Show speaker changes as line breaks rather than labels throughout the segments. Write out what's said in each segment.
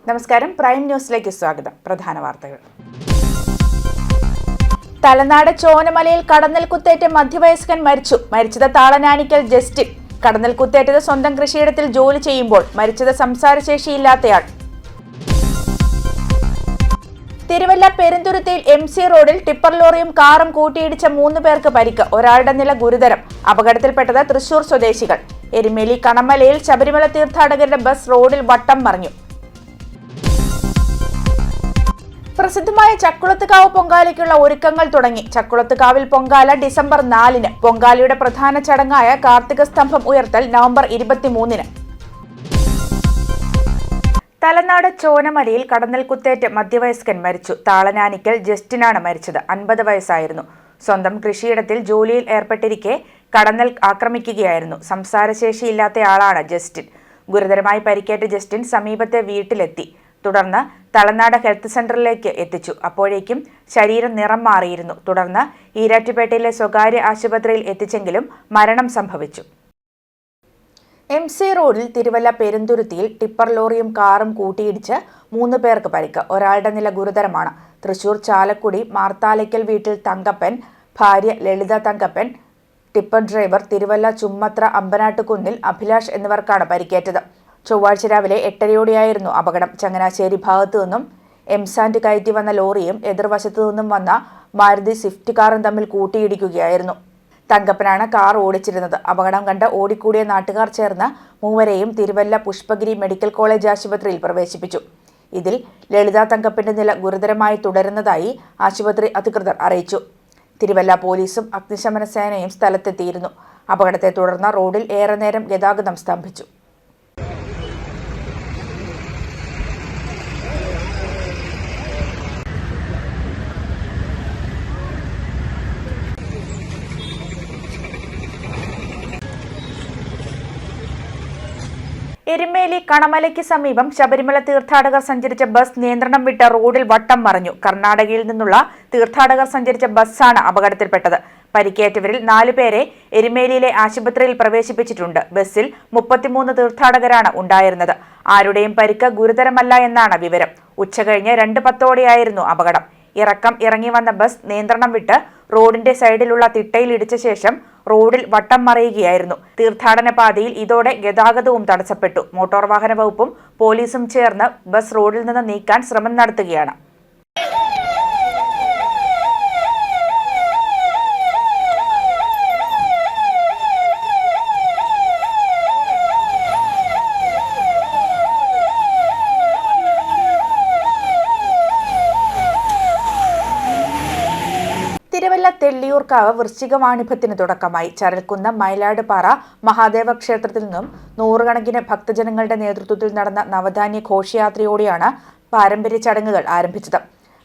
നമസ്കാരം, പ്രൈം ന്യൂസിലേക്ക് സ്വാഗതം. പ്രധാന വാർത്തകൾ. തലനാട് ചോനമലയിൽ കടന്നൽ കുത്തേറ്റ് മധ്യവയസ്കൻ മരിച്ചത് താളനാനിക്കൽ ജസ്റ്റിൻ. കടന്നൽ കുത്തേറ്റത് സ്വന്തം കൃഷിയിടത്തിൽ ജോലി ചെയ്യുമ്പോൾ. മരിച്ചത് സംസാരശേഷിയില്ലാത്തയാൾ. തിരുവല്ല പെരുന്തുരുത്തിയിൽ MC റോഡിൽ ടിപ്പർ ലോറിയും കാറും കൂട്ടിയിടിച്ച 3 പേർക്ക് പരിക്ക്. ഒരാളുടെ നില ഗുരുതരം. അപകടത്തിൽപ്പെട്ടത് തൃശൂർ സ്വദേശികൾ. എരുമേലി കണമലയിൽ ശബരിമല തീർത്ഥാടകരുടെ ബസ് റോഡിൽ വട്ടം മറിഞ്ഞു. പ്രസിദ്ധമായ ചക്കുളത്തുകാവ് പൊങ്കാലയ്ക്കുള്ള ഒരുക്കങ്ങൾ തുടങ്ങി. ചക്കുളത്തുകാവിൽ പൊങ്കാല ഡിസംബർ 4-ന്. പൊങ്കാലയുടെ പ്രധാന ചടങ്ങായ കാർത്തിക സ്തംഭം ഉയർത്തൽ നവംബർ 23-ന്. തലനാട് ചോനമലയിൽ കടന്നൽ കുത്തേറ്റ് മധ്യവയസ്കൻ മരിച്ചു. താളനാനിക്കൽ ജസ്റ്റിനാണ് മരിച്ചത്. 50 വയസ്സായിരുന്നു. സ്വന്തം കൃഷിയിടത്തിൽ ജോലിയിൽ ഏർപ്പെട്ടിരിക്കെ കടന്നൽ ആക്രമിക്കുകയായിരുന്നു. സംസാരശേഷിയില്ലാത്തയാളാണ് ജസ്റ്റിൻ. ഗുരുതരമായി പരിക്കേറ്റ ജസ്റ്റിൻ സമീപത്തെ വീട്ടിലെത്തി. തുടർന്ന് തലനാട് ഹെൽത്ത് സെന്ററിലേക്ക് എത്തിച്ചു. അപ്പോഴേക്കും ശരീരം നിറം മാറിയിരുന്നു. തുടർന്ന് ഈരാറ്റുപേട്ടയിലെ സ്വകാര്യ ആശുപത്രിയിൽ എത്തിച്ചെങ്കിലും മരണം സംഭവിച്ചു. MC റോഡിൽ തിരുവല്ല പെരുന്തുരുത്തിയിൽ ടിപ്പർ ലോറിയും കാറും കൂട്ടിയിടിച്ച് 3 പേർക്ക് പരിക്ക്. ഒരാളുടെ നില ഗുരുതരമാണ്. തൃശൂർ ചാലക്കുടി മാർത്താലയ്ക്കൽ വീട്ടിൽ തങ്കപ്പൻ, ഭാര്യ ലളിത തങ്കപ്പൻ, ടിപ്പർ ഡ്രൈവർ തിരുവല്ല ചുമ്മത്ര അമ്പനാട്ടുകുന്നിൽ അഭിലാഷ് എന്നിവർക്കാണ് പരിക്കേറ്റത്. ചൊവ്വാഴ്ച രാവിലെ 8:30യോടെയായിരുന്നു അപകടം. ചങ്ങനാശ്ശേരി ഭാഗത്തു നിന്നും എംസാൻഡ് കയറ്റി വന്ന ലോറിയും എതിർവശത്തു നിന്നും വന്ന മാരുതി സ്വിഫ്റ്റ് കാറും തമ്മിൽ കൂട്ടിയിടിക്കുകയായിരുന്നു. തങ്കപ്പനാണ് കാർ ഓടിച്ചിരുന്നത്. അപകടം കണ്ട് ഓടിക്കൂടിയ നാട്ടുകാർ ചേർന്ന് 3 തിരുവല്ല പുഷ്പഗിരി മെഡിക്കൽ കോളേജ് ആശുപത്രിയിൽ പ്രവേശിപ്പിച്ചു. ഇതിൽ ലളിത തങ്കപ്പന്റെ നില ഗുരുതരമായി തുടരുന്നതായി ആശുപത്രി അധികൃതർ അറിയിച്ചു. തിരുവല്ല പോലീസും അഗ്നിശമന സേനയും സ്ഥലത്തെത്തിയിരുന്നു. അപകടത്തെ തുടർന്ന് റോഡിൽ ഏറെ നേരം ഗതാഗതം സ്തംഭിച്ചു. എരുമേലി കണമലയ്ക്ക് സമീപം ശബരിമല തീർത്ഥാടകർ സഞ്ചരിച്ച ബസ് നിയന്ത്രണം വിട്ട് റോഡിൽ വട്ടം മറിഞ്ഞു. കർണാടകയിൽ നിന്നുള്ള തീർത്ഥാടകർ സഞ്ചരിച്ച ബസ്സാണ് അപകടത്തിൽപ്പെട്ടത്. പരിക്കേറ്റവരിൽ 4 പേരെ എരുമേലിയിലെ ആശുപത്രിയിൽ പ്രവേശിപ്പിച്ചിട്ടുണ്ട്. ബസ്സിൽ 33 തീർത്ഥാടകരാണ് ഉണ്ടായിരുന്നത്. ആരുടെയും പരിക്ക് ഗുരുതരമല്ല എന്നാണ് വിവരം. ഉച്ചകഴിഞ്ഞ് 2:10 അപകടം. ഇറങ്ങി വന്ന ബസ് നിയന്ത്രണം വിട്ട് റോഡിന്റെ സൈഡിലുള്ള തിട്ടയിൽ ഇടിച്ച ശേഷം റോഡിൽ വട്ടം മറിയുകയായിരുന്നു. തീർത്ഥാടന പാതയിൽ ഇതോടെ ഗതാഗതവും തടസ്സപ്പെട്ടു. മോട്ടോർ വാഹന വകുപ്പും പോലീസും ചേർന്ന് ബസ് റോഡിൽ നിന്ന് നീക്കാൻ ശ്രമം നടത്തുകയാണ്. തിരുവല്ല തെള്ളിയൂർക്കാവ് വൃശ്ചിക വാണിഭത്തിന് തുടക്കമായി. ചരൽക്കുന്ന് മയിലാടുപാറ മഹാദേവ ക്ഷേത്രത്തിൽ നിന്നും 100 കണക്കിന് ഭക്തജനങ്ങളുടെ നേതൃത്വത്തിൽ നടന്ന നവധാന്യ ഘോഷയാത്രയോടെയാണ് പാരമ്പര്യ ചടങ്ങുകൾ ആരംഭിച്ചത്.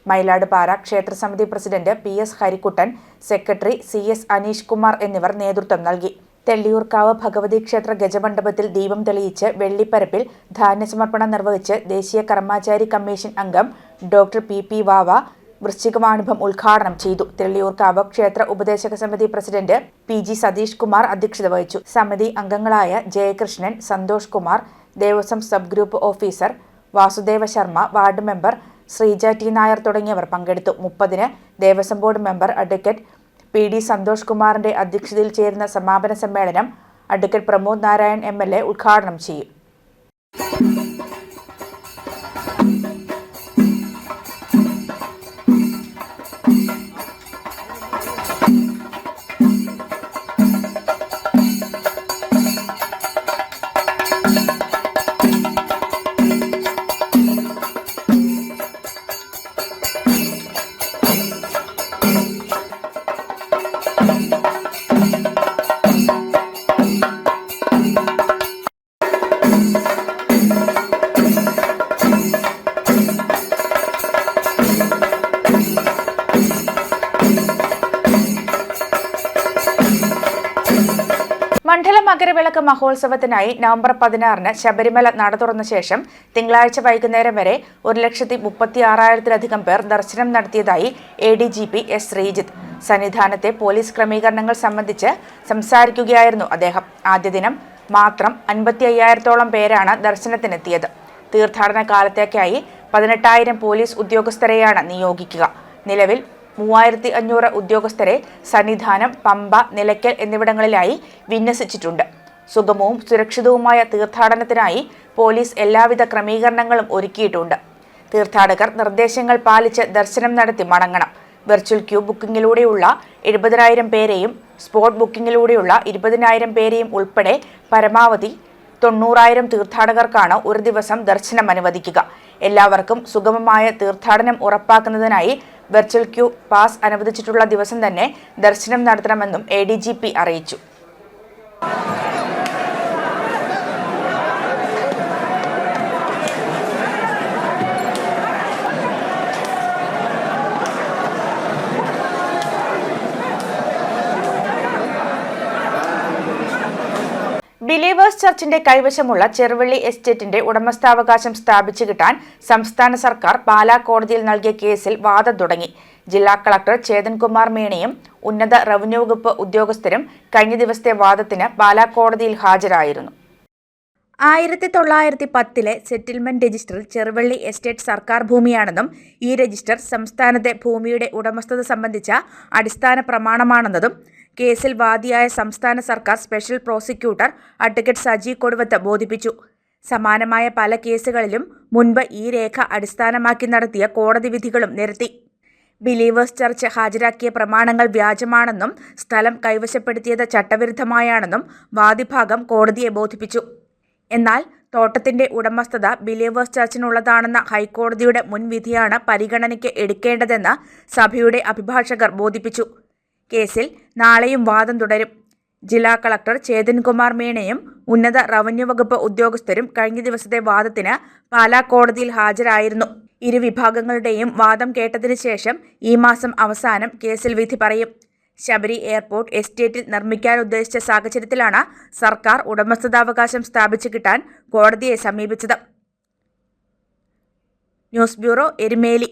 മയിലാടുപാറ ക്ഷേത്രസമിതി president PS Harikuttan, secretary CS Aneesh Kumar എന്നിവർ നേതൃത്വം നൽകി. തെള്ളിയൂർക്കാവ് ഭഗവതി ക്ഷേത്ര ഗജമണ്ഡപത്തിൽ ദീപം തെളിയിച്ച് വെള്ളിപ്പരപ്പിൽ ധാന്യസമർപ്പണം നിർവഹിച്ച് ദേശീയ കർമ്മചാരി കമ്മീഷൻ അംഗം ഡോക്ടർ PP വാവ വൃശ്ചിക വാണിഭം ഉദ്ഘാടനം ചെയ്തു. തെള്ളിയൂർക്കാവ് ക്ഷേത്ര ഉപദേശക സമിതി പ്രസിഡന്റ് PG സതീഷ് കുമാർ അധ്യക്ഷത വഹിച്ചു. സമിതി അംഗങ്ങളായ Jayakrishnan, Santhosh Kumar, Devaswom sub group officer Vasudeva Sharma, ward member Sreeja T Nair തുടങ്ങിയവർ പങ്കെടുത്തു. 30-ന് Devaswom board member advocate PD Santhosh കുമാറിന്റെ അധ്യക്ഷതയിൽ ചേരുന്ന സമാപന സമ്മേളനം അഡ്വക്കേറ്റ് പ്രമോദ് നാരായൺ MLA ഉദ്ഘാടനം ചെയ്യും. മണ്ഡല മകരവിളക്ക് മഹോത്സവത്തിനായി നവംബർ 16-ന് ശബരിമല നട തുറന്ന ശേഷം തിങ്കളാഴ്ച വൈകുന്നേരം വരെ 1,36,000-ലധികം പേർ ദർശനം നടത്തിയതായി ADGP S. ശ്രീജിത്ത്. സന്നിധാനത്തെ പോലീസ് ക്രമീകരണങ്ങൾ സംബന്ധിച്ച് സംസാരിക്കുകയായിരുന്നു അദ്ദേഹം. ആദ്യ ദിനം മാത്രം 55,000-ഓളം പേരാണ് ദർശനത്തിനെത്തിയത്. തീർത്ഥാടന കാലത്തേക്കായി 18,000 പോലീസ് ഉദ്യോഗസ്ഥരെയാണ് നിയോഗിക്കുക. നിലവിൽ 3,500 ഉദ്യോഗസ്ഥരെ സന്നിധാനം, പമ്പ, നിലയ്ക്കൽ എന്നിവിടങ്ങളിലായി വിന്യസിച്ചിട്ടുണ്ട്. സുഗമവും സുരക്ഷിതവുമായ തീർത്ഥാടനത്തിനായി പോലീസ് എല്ലാവിധ ക്രമീകരണങ്ങളും ഒരുക്കിയിട്ടുണ്ട്. തീർത്ഥാടകർ നിർദ്ദേശങ്ങൾ പാലിച്ച് ദർശനം നടത്തി മടങ്ങണം. വെർച്വൽ ക്യൂ ബുക്കിംഗിലൂടെയുള്ള 70,000 പേരെയും സ്പോട്ട് ബുക്കിംഗിലൂടെയുള്ള 20,000 പേരെയും ഉൾപ്പെടെ പരമാവധി 90,000 തീർത്ഥാടകർക്കാണ് ഒരു ദിവസം ദർശനം അനുവദിക്കുക. എല്ലാവർക്കും സുഗമമായ തീർത്ഥാടനം ഉറപ്പാക്കുന്നതിനായി വെർച്വൽ ക്യൂ പാസ് അനുവദിച്ചിട്ടുള്ള ദിവസം തന്നെ ദർശനം നടത്തണമെന്നും ADGP അറിയിച്ചു. ബിലീവേഴ്സ് ചർച്ചിന്റെ കൈവശമുള്ള ചെറുവള്ളി എസ്റ്റേറ്റിന്റെ ഉടമസ്ഥാവകാശം സ്ഥാപിച്ചു കിട്ടാൻ സംസ്ഥാന സർക്കാർ പാലാ കോടതിയിൽ നൽകിയ കേസിൽ വാദം തുടങ്ങി. ജില്ലാ കളക്ടർ ചേതൻകുമാർ മീണയും ഉന്നത റവന്യൂ വകുപ്പ് ഉദ്യോഗസ്ഥരും കഴിഞ്ഞ ദിവസത്തെ വാദത്തിന് പാലാ കോടതിയിൽ ഹാജരായിരുന്നു. 1910 സെറ്റിൽമെന്റ് രജിസ്റ്ററിൽ ചെറുവള്ളി എസ്റ്റേറ്റ് സർക്കാർ ഭൂമിയാണെന്നും ഈ രജിസ്റ്റർ സംസ്ഥാനത്തെ ഭൂമിയുടെ ഉടമസ്ഥത സംബന്ധിച്ച അടിസ്ഥാന പ്രമാണമാണെന്നതും കേസിൽ വാദിയായ സംസ്ഥാന സർക്കാർ special prosecutor advocate Saji Koduvath ബോധിപ്പിച്ചു. സമാനമായ പല കേസുകളിലും മുൻപ് ഈ രേഖ അടിസ്ഥാനമാക്കി നടത്തിയ കോടതി വിധികളും നിരത്തി. ബിലീവേഴ്സ് ചർച്ച് ഹാജരാക്കിയ പ്രമാണങ്ങൾ വ്യാജമാണെന്നും സ്ഥലം കൈവശപ്പെടുത്തിയത് ചട്ടവിരുദ്ധമായാണെന്നും വാദിഭാഗം കോടതിയെ ബോധിപ്പിച്ചു. എന്നാൽ തോട്ടത്തിന്റെ ഉടമസ്ഥത ബിലീവേഴ്സ് ചർച്ചിനുള്ളതാണെന്ന ഹൈക്കോടതിയുടെ മുൻവിധിയാണ് പരിഗണനയ്ക്ക് എടുക്കേണ്ടതെന്ന് സഭയുടെ അഭിഭാഷകർ ബോധിപ്പിച്ചു. കേസിൽ നാളെയും വാദം തുടരും. ജില്ലാ കളക്ടർ ചേതൻകുമാർ മീണയും ഉന്നത റവന്യൂ വകുപ്പ് ഉദ്യോഗസ്ഥരും കഴിഞ്ഞ ദിവസത്തെ വാദത്തിന് പാലാ കോടതിയിൽ ഹാജരായിരുന്നു. ഇരുവിഭാഗങ്ങളുടെയും വാദം കേട്ടതിനു ശേഷം ഈ മാസം അവസാനം കേസിൽ വിധി പറയും. ശബരി എയർപോർട്ട് എസ്റ്റേറ്റിൽ നിർമ്മിക്കാൻ ഉദ്ദേശിച്ച സാഹചര്യത്തിലാണ് സർക്കാർ ഉടമസ്ഥതാവകാശം സ്ഥാപിച്ചു കിട്ടാൻ കോടതിയെ സമീപിച്ചത്. News bureau, Erumeli.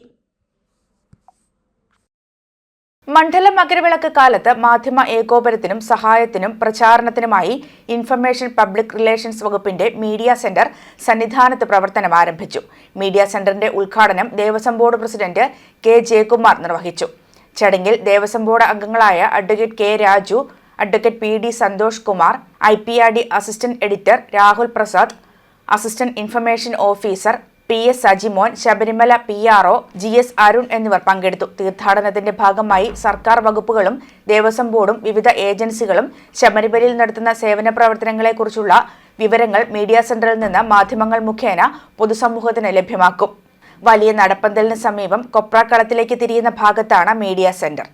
മണ്ഡല മകരവിളക്ക് കാലത്ത് മാധ്യമ ഏകോപനത്തിനും സഹായത്തിനും പ്രചാരണത്തിനുമായി ഇൻഫർമേഷൻ പബ്ലിക് റിലേഷൻസ് വകുപ്പിന്റെ മീഡിയ സെന്റർ സന്നിധാനത്ത് പ്രവർത്തനം ആരംഭിച്ചു. മീഡിയ സെന്ററിന്റെ ഉദ്ഘാടനം Devaswom board president K Jayakumar നിർവഹിച്ചു. ചടങ്ങിൽ ദേവസ്വം ബോർഡ് അംഗങ്ങളായ advocate K Raju, advocate PD Santhosh Kumar, IPRD assistant editor Rahul Prasad, assistant information officer PS Sajimon, Sabarimala PRO GS Arun എന്നിവർ പങ്കെടുത്തു. തീർത്ഥാടനത്തിന്റെ ഭാഗമായി സർക്കാർ വകുപ്പുകളും ദേവസ്വം ബോർഡും വിവിധ ഏജൻസികളും ശബരിമലയിൽ നടത്തുന്ന സേവന പ്രവർത്തനങ്ങളെക്കുറിച്ചുള്ള വിവരങ്ങൾ മീഡിയ സെന്ററിൽ നിന്ന് മാധ്യമങ്ങൾ മുഖേന പൊതുസമൂഹത്തിന് ലഭ്യമാക്കും. വലിയ നടപ്പന്തലിന് സമീപം കൊപ്രാക്കളത്തിലേക്ക് തിരിയുന്ന ഭാഗത്താണ് മീഡിയ സെന്റർ.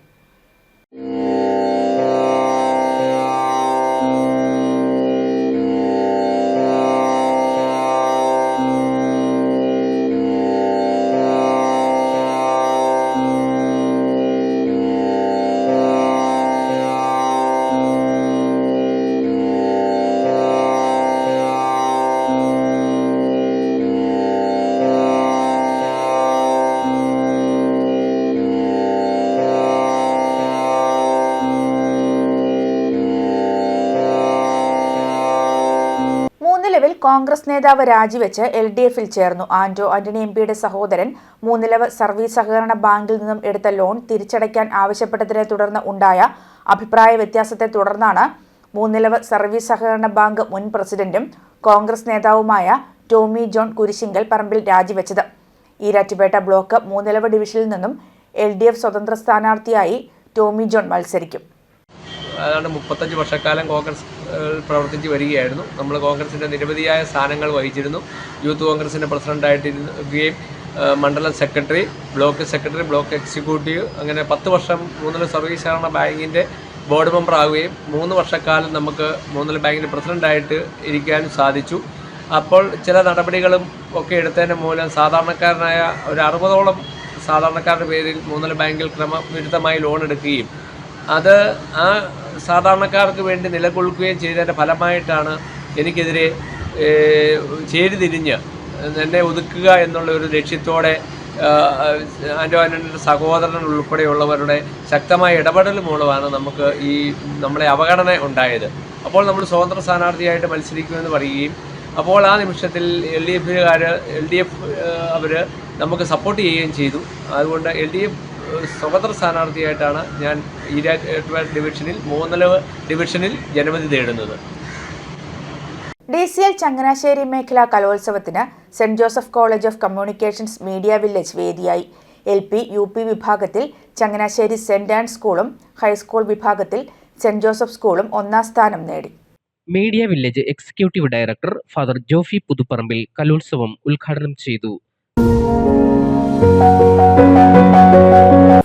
മൂന്നിലവിൽ കോൺഗ്രസ് നേതാവ് രാജിവെച്ച് LDFിൽ ചേർന്നു. ആന്റണി MPയുടെ സഹോദരൻ മൂന്നിലവ് സർവീസ് സഹകരണ ബാങ്കിൽ നിന്നും എടുത്ത ലോൺ തിരിച്ചടയ്ക്കാൻ ആവശ്യപ്പെട്ടതിനെ തുടർന്ന് ഉണ്ടായ അഭിപ്രായ വ്യത്യാസത്തെ തുടർന്നാണ് മൂന്നിലവ് സർവീസ് സഹകരണ ബാങ്ക് മുൻ പ്രസിഡന്റും കോൺഗ്രസ് നേതാവുമായ ടോമി ജോൺ കുരിശിങ്കൽ പറമ്പിൽ രാജിവെച്ചത്. ഈരാറ്റുപേട്ട ബ്ലോക്ക് മൂന്നിലവ് ഡിവിഷനിൽ നിന്നും LDF സ്വതന്ത്ര സ്ഥാനാർത്ഥിയായി ടോമി ജോൺ മത്സരിക്കും.
ഏതാണ്ട് 35 വർഷക്കാലം കോൺഗ്രസ് പ്രവർത്തിച്ച് വരികയായിരുന്നു. നമ്മൾ കോൺഗ്രസിൻ്റെ നിരവധിയായ സ്ഥാനങ്ങൾ വഹിച്ചിരുന്നു. യൂത്ത് കോൺഗ്രസിൻ്റെ പ്രസിഡൻ്റായിട്ടിരിക്കുകയും മണ്ഡലം secretary, block secretary, block executive, അങ്ങനെ 10 വർഷം മൂന്നില സർവീസ് സഹകരണ ബാങ്കിൻ്റെ ബോർഡ് മെമ്പർ ആവുകയും 3 വർഷക്കാലം നമുക്ക് മൂന്നില ബാങ്കിൻ്റെ പ്രസിഡൻ്റായിട്ട് ഇരിക്കാനും സാധിച്ചു. അപ്പോൾ ചില നടപടികളും ഒക്കെ എടുത്തതിന് മൂലം സാധാരണക്കാരനായ ഒരു 60ഓളം സാധാരണക്കാരുടെ പേരിൽ മൂന്നില ബാങ്കിൽ ക്രമവിരുദ്ധമായി ലോൺ എടുക്കുകയും അത് ആ സാധാരണക്കാർക്ക് വേണ്ടി നിലകൊള്ളുകയും ചെയ്തതിൻ്റെ ഫലമായിട്ടാണ് എനിക്കെതിരെ ചേരിതിരിഞ്ഞ് എന്നെ ഒതുക്കുക എന്നുള്ള ഒരു ലക്ഷ്യത്തോടെ ആൻ്റണിയുടെ സഹോദരൻ ഉൾപ്പെടെയുള്ളവരുടെ ശക്തമായ ഇടപെടൽ മൂലമാണ് നമുക്ക് നമ്മളെ അവഗണന ഉണ്ടായത്. അപ്പോൾ നമ്മൾ സ്വതന്ത്ര സ്ഥാനാർത്ഥിയായിട്ട് മത്സരിക്കുമെന്ന് പറയുകയും അപ്പോൾ ആ നിമിഷത്തിൽ LDF അവർ നമുക്ക് സപ്പോർട്ട് ചെയ്യുകയും ചെയ്തു. അതുകൊണ്ട് LDF സ്വതന്ത്ര സ്ഥാനാർത്ഥിയായിട്ടാണ് ഞാൻ ഈരാറ്റുപേട്ട ഡിവിഷനിൽ മൂന്നലവ് ഡിവിഷനിൽ ജനവിധി തേടുന്നത്.
DCL ചങ്ങനാശ്ശേരി മേഖലാ കലോത്സവത്തിന് saint Joseph college of communications media village വേദിയായി. LP, UP വിഭാഗത്തിൽ ചങ്ങനാശ്ശേരി സെന്റ് ആൻഡ് സ്കൂളും ഹൈസ്കൂൾ വിഭാഗത്തിൽ സെന്റ് ജോസഫ് സ്കൂളും ഒന്നാം സ്ഥാനം നേടി.
Media village executive director father Jophy Puthuparambil കലോത്സവം ഉദ്ഘാടനം ചെയ്തു.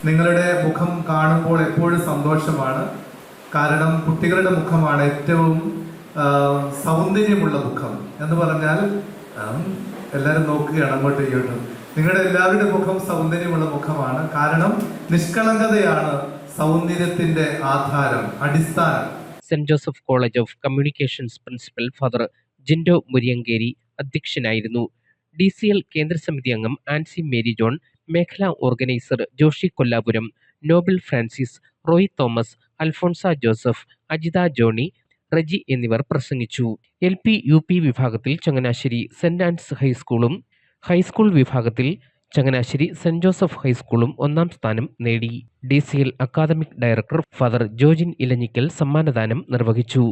നിങ്ങളുടെ മുഖം കാണുമ്പോൾ എപ്പോഴും സന്തോഷമാണ്. കാരണം കുട്ടികളുടെ മുഖമാണ് ഏറ്റവും സൗന്ദര്യമുള്ള മുഖം എന്ന് പറഞ്ഞാൽ എല്ലാവരും നോക്കുകയാണ് അങ്ങോട്ട് ഇങ്ങോട്ട്. നിങ്ങളുടെ എല്ലാവരുടെ മുഖം സൗന്ദര്യമുള്ള മുഖമാണ്. കാരണം നിഷ്കളങ്കതയാണ് സൗന്ദര്യത്തിന്റെ ആധാരം, അടിസ്ഥാനം.
Saint Joseph college of communications principal father Jindo Muriyankeri അധ്യക്ഷനായിരുന്നു. DCL കേന്ദ്ര സമിതി അംഗം ആൻസി മേരി ജോൺ, മേഖലാ ഓർഗനൈസർ ജോഷി കൊല്ലാപുരം, നോബിൾ ഫ്രാൻസിസ്, റോയ് തോമസ്, അൽഫോൺസ ജോസഫ്, അജിത ജോണി, റജി എന്നിവർ പ്രസംഗിച്ചു. LP, UP വിഭാഗത്തിൽ ചങ്ങനാശ്ശേരി സെന്റ് ആൻഡ്സ് ഹൈസ്കൂളും ഹൈസ്കൂൾ വിഭാഗത്തിൽ ചങ്ങനാശ്ശേരി സെന്റ് ജോസഫ് ഹൈസ്കൂളും ഒന്നാം സ്ഥാനം നേടി. DCL academic director father Jojin Elanjikkal സമ്മാനദാനം നിർവഹിച്ചു.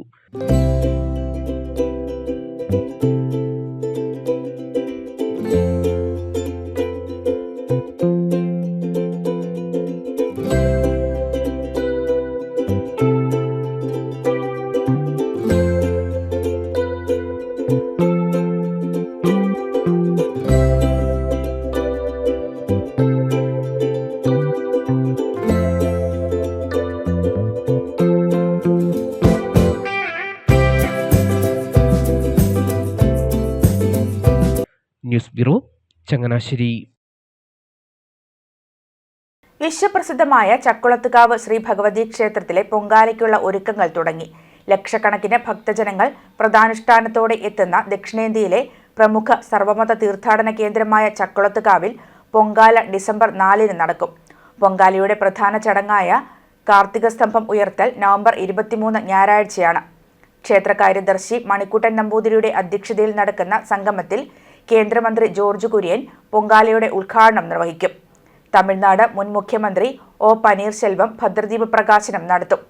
News bureau, Changanassery.
വിശ്വപ്രസിദ്ധമായ ചക്കുളത്തുകാവ് ശ്രീ ഭഗവതി ക്ഷേത്രത്തിലെ പൊങ്കാലയ്ക്കുള്ള ഒരുക്കങ്ങൾ തുടങ്ങി. ലക്ഷക്കണക്കിന് ഭക്തജനങ്ങൾ വ്രതാനുഷ്ഠാനത്തോടെ എത്തുന്ന ദക്ഷിണേന്ത്യയിലെ പ്രമുഖ സർവമത തീർത്ഥാടന കേന്ദ്രമായ ചക്കുളത്തുകാവിൽ പൊങ്കാല ഡിസംബർ 4 നടക്കും. പൊങ്കാലയുടെ പ്രധാന ചടങ്ങായ കാർത്തിക സ്തംഭം ഉയർത്തൽ നവംബർ 23 ഞായറാഴ്ചയാണ്. ക്ഷേത്ര കാര്യദർശി മണിക്കുട്ടൻ നമ്പൂതിരിയുടെ അധ്യക്ഷതയിൽ നടക്കുന്ന സംഗമത്തിൽ കേന്ദ്രമന്ത്രി ജോർജ് കുര്യൻ പൊങ്കാലയുടെ ഉദ്ഘാടനം നിർവഹിക്കും. തമിഴ്നാട് മുൻ മുഖ്യമന്ത്രി O. പനീർശെൽവം ഭദ്രദീപ പ്രകാശനം നടത്തും.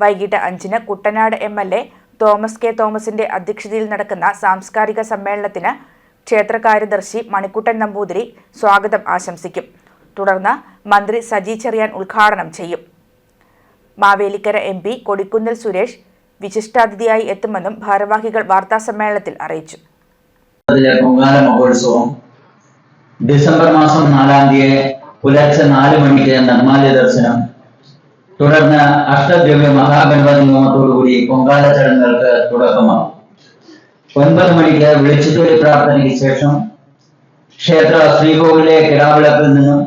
വൈകിട്ട് 5-ന് കുട്ടനാട് MLA തോമസ് K. തോമസിന്റെ അധ്യക്ഷതയിൽ നടക്കുന്ന സാംസ്കാരിക സമ്മേളനത്തിന് ക്ഷേത്ര കാര്യദർശി മണിക്കുട്ടൻ നമ്പൂതിരി സ്വാഗതം ആശംസിക്കും. തുടർന്ന് മന്ത്രി സജി ചെറിയാൻ ഉദ്ഘാടനം ചെയ്യും. മാവേലിക്കര MP കൊടിക്കുന്നിൽ സുരേഷ് വിശിഷ്ടാതിഥിയായി എത്തുമെന്നും ഭാരവാഹികൾ വാർത്താസമ്മേളനത്തിൽ അറിയിച്ചു.
പൊങ്കാല മഹോത്സവം ഡിസംബർ മാസം 4-ാം തീയതി പുലർച്ചെ 4 മണിക്ക് നിർമ്മാല്യ ദർശനം, തുടർന്ന് അഷ്ടദ്രവ്യ മഹാഗണപതി ഹോമത്തോടുകൂടി പൊങ്കാല ചടങ്ങുകൾക്ക് തുടക്കമാകും. 9 മണിക്ക് വിളിച്ചുതൊലി പ്രാർത്ഥനയ്ക്ക് ശേഷം ക്ഷേത്ര ശ്രീകോവിലെ കിടാവിളക്കിൽ നിന്നും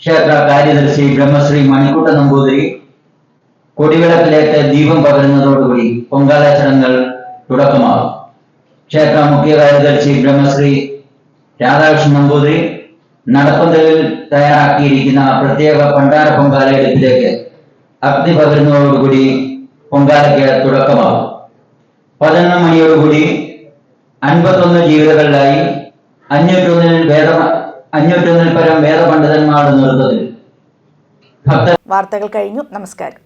ക്ഷേത്ര കാര്യദർശി ബ്രഹ്മശ്രീ മണിക്കുട്ട നമ്പൂതിരി കൊടിവിളക്കിലേക്ക് ദീപം പകരുന്നതോടുകൂടി പൊങ്കാല ചടങ്ങുകൾ തുടക്കമാകും. ക്ഷേത്ര മുഖ്യ കാര്യദർശി ബ്രഹ്മശ്രീ രാധാകൃഷ്ണൻ നമ്പൂതിരി നടപ്പന്തലിൽ തയ്യാറാക്കിയിരിക്കുന്ന പ്രത്യേക പണ്ടാര പൊങ്കാല എടുപ്പിലേക്ക് അഗ്നി പകരുന്നതോടുകൂടി പൊങ്കാലയ്ക്ക് തുടക്കമാകും. 11 മണിയോടുകൂടി 51 ജീവിതങ്ങളിലായി 501 പരം വേദപണ്ഡിതന്മാരുടെ നേതൃത്വത്തിൽ
വാർത്തകൾ കഴിഞ്ഞു. നമസ്കാരം.